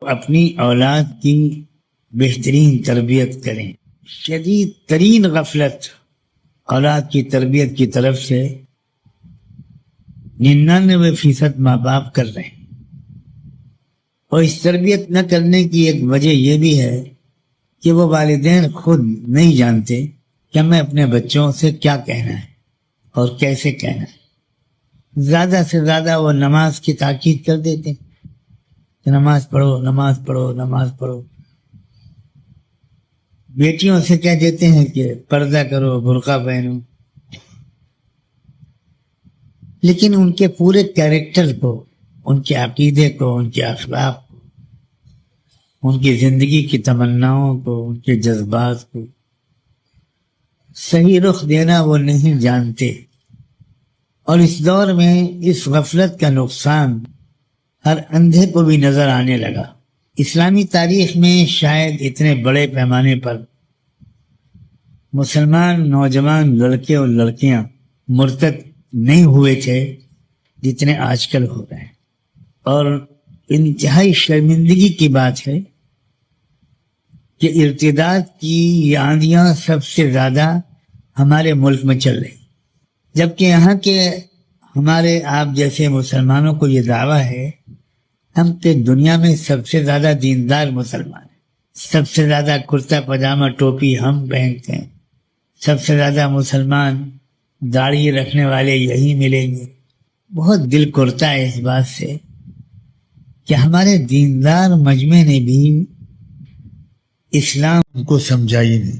اپنی اولاد کی بہترین تربیت کریں. شدید ترین غفلت اولاد کی تربیت کی طرف سے 99% ماں باپ کر رہے ہیں. اور اس تربیت نہ کرنے کی ایک وجہ یہ بھی ہے کہ وہ والدین خود نہیں جانتے کہ ہمیں اپنے بچوں سے کیا کہنا ہے اور کیسے کہنا ہے. زیادہ سے زیادہ وہ نماز کی تاکید کر دیتے ہیں کہ نماز پڑھو نماز پڑھو نماز پڑھو. بیٹیوں سے کہہ دیتے ہیں کہ پردہ کرو برقع پہنو. لیکن ان کے پورے کیریکٹر کو، ان کے عقیدے کو، ان کے اخلاق کو، ان کی زندگی کی تمناؤں کو، ان کے جذبات کو صحیح رخ دینا وہ نہیں جانتے. اور اس دور میں اس غفلت کا نقصان ہر اندھے کو بھی نظر آنے لگا. اسلامی تاریخ میں شاید اتنے بڑے پیمانے پر مسلمان نوجوان لڑکے اور لڑکیاں مرتد نہیں ہوئے تھے جتنے آج کل ہو رہے ہیں. اور انتہائی شرمندگی کی بات ہے کہ ارتداد کی یہ آندیاں سب سے زیادہ ہمارے ملک میں چل رہی، جبکہ یہاں کے ہمارے آپ جیسے مسلمانوں کو یہ دعویٰ ہے ہم کہ دنیا میں سب سے زیادہ دیندار مسلمان ہیں، سب سے زیادہ کرتا پاجامہ ٹوپی ہم پہنتے ہیں، سب سے زیادہ مسلمان داڑھی رکھنے والے یہی ملیں گے. بہت دل کرتا ہے اس بات سے کہ ہمارے دیندار مجمع نے بھی اسلام کو سمجھائی نہیں.